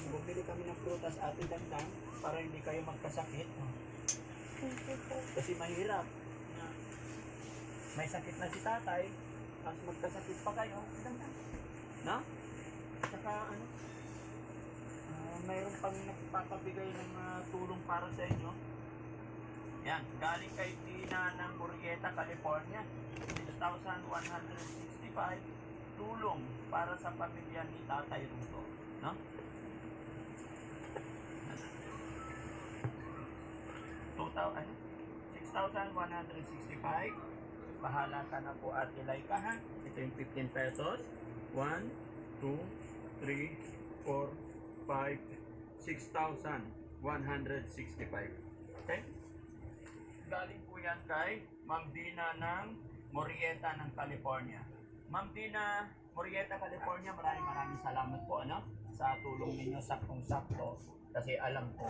Bumili kami ng prutas Ate Dandang para hindi kayo magkasakit. Kasi mahirap na may sakit na si tatay, tapos magkasakit pa kayo. Ate Dandang. No? Saka ano, mayroon pang nagpapabigay ng tulong para sa inyo. Yan, galing kay Tina ng Murrieta, California. 6,165 tulong para sa pamilya ni Tatay Ruto. No? Total, 6,165. Bahala ka na po Ate Laika ha. Ito yung 15 pesos. 1, 2, 3, 4, 5, 6,165. Okay? Galing po yan kay Ma'am Dina ng Murrieta ng California. Ma'am Dina, Murrieta, California, maraming salamat po sa tulong ninyo saktong-sakto kasi alam ko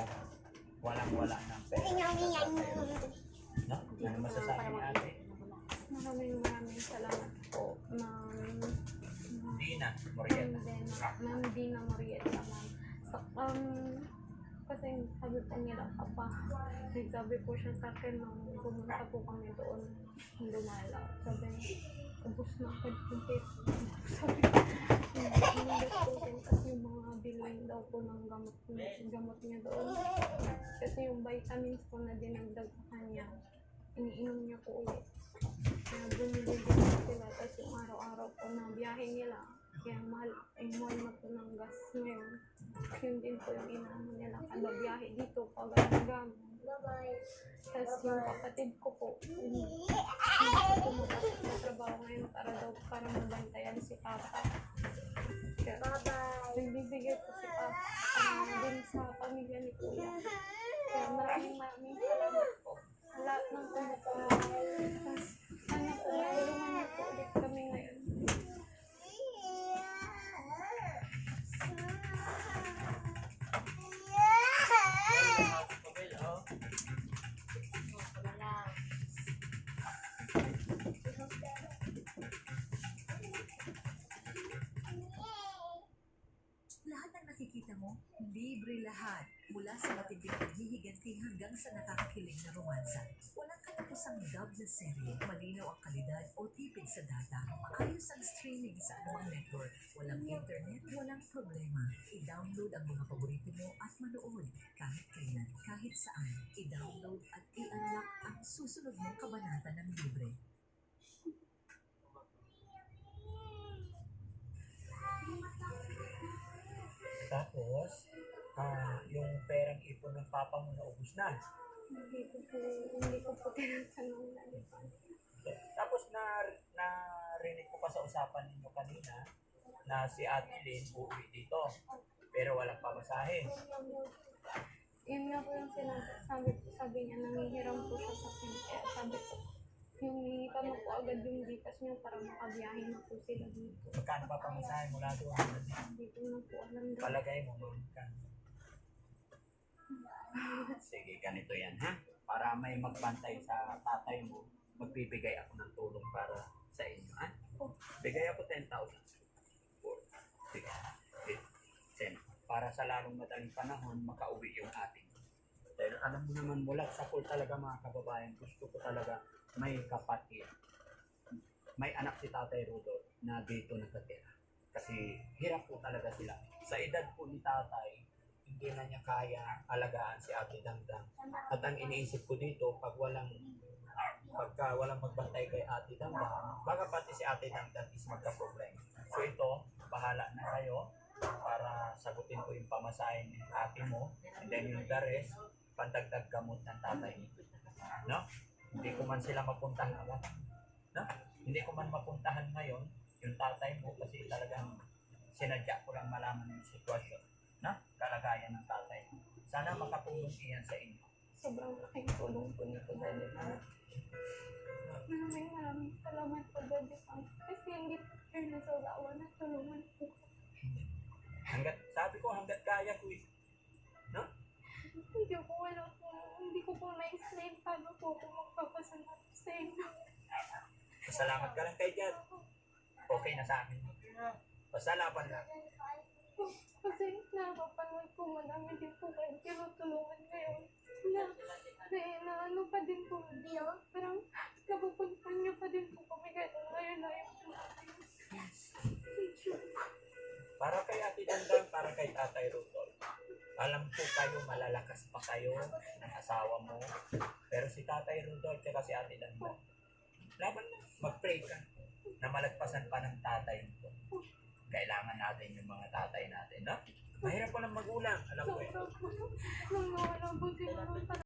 walang-wala ng pera. No? Ano masasabi ni ate? Maraming salamat po, Ma'am Dina Murrieta. Ma'am Dina Murrieta, ma'am. Kasi sabi po nila, nagsabi po siya sa akin nung pumunta po kami doon, dumalaw. Sabi niya, ubos na agad yung pera. Sabi ko, hindi po din kasi yung mga bilhin daw po ng gamot niya doon. Kasi yung vitamins po na dinagdag sa kanya, iniinom niya po ulit. Kaya bumili din sila, tapos yung araw-araw po na biyahe nila. Kaya mahal na po ng gas ngayon. Yun din po yung inaano nila. Kada biyahe dito, pag-agam. Tapos yung kapatid ko po, pumapasok na trabaho ngayon para mabantayan si Papa. Kaya nagbibigay po si Papa din sa pamilya ni Kuya. Kaya maraming salamat po sa lahat ng tumutulong. Tapos sana po matulungan niyo po ulit kami ngayon. Lahat ng nakikita mo, libre lahat. Mula sa matinding paghihiganti hanggang sa nakakakilig na romansa. Walang katapusang dub na serye, malinaw ang kalidad o tipid sa data. Maayos ang streaming sa anumang network. Walang internet, walang problema. I-download ang mga paborito mo at manood. Kahit kailan, kahit saan. I-download at i-unlock ang susunod mong kabanata ng libre. Tapos, yung perang ipon ng papa mo naubos na. Hindi ko po tinatanong na. Tapos narinig ko pa sa usapan ninyo kanina na si Ate Lynn uuwi dito. Pero walang pamasahe. Yun nga po yung sabi niya, nangihiram po siya sa akin. Kaya sabi ko, yung kamo po agad yung Gcash niya para makabiyahe na po sila dito. Magkano pa pamasahe mula doon? Hindi ko na po alam doon. Palagay mo, magkano? Sige, ganito yan ha. Para may magbantay sa tatay mo, magbibigay ako ng tulong para sa inyo ha. Bigay ako 10,000. Sige. 10. Para sa lalong madaling panahon, makauwi yung ating. Dahil alam mo naman, mula sa pool talaga mga kababayan, gusto ko talaga may kapatid. May anak si Tatay Rudolph na dito nakatira. Kasi hirap po talaga sila. Sa edad po ni Tatay, hindi na niya kaya alagaan si Ate Dangdang. At ang iniisip ko dito, pagka walang magbantay kay Ate Dangdang, baka pati si Ate Dangdang is magka-problem. So ito, bahala na kayo para sagutin ko yung pamasahin ng ate mo, and then yung the rest, pandagdag gamot ng tatay nito. No? Hindi ko man sila mapuntahan. No? Hindi ko man mapuntahan ngayon yung tatay mo kasi talagang sinadya ko lang malaman yung sitwasyon. No? Kalagayan ng tatay mo. Sana makatulong iyan sa inyo. Sobrang laking tulong po nito, Daddy. Maraming salamat po, Daddy. Kasi hindi po kayo nasagawa na tulungan po. Sabi ko hanggat kaya ko eh. No? Hindi ko po na-explain paano po ako magpapasalamat sa inyo. Pasalamat ka lang kay God. Okay na sa akin. Pasalamat lang. Kasi napapanood ko madami din po kayo tinutulungan ngayon. Na ano pa din po. Parang napupuntan niyo pa din po kami kahit ngayon na yung Para kay Ate Dandan, para kay Tatay Rudolph. Alam ko kayo, malalakas pa kayo ng asawa mo. Pero si Tatay Rudolph at si Ate Dandan, laban na, mag-pray ka na malagpasan pa ng tatay mo. Kailangan natin yung mga tatay natin, no? Mahirap po ng magulang, alam ko eh. sobrang nang nawala po siguro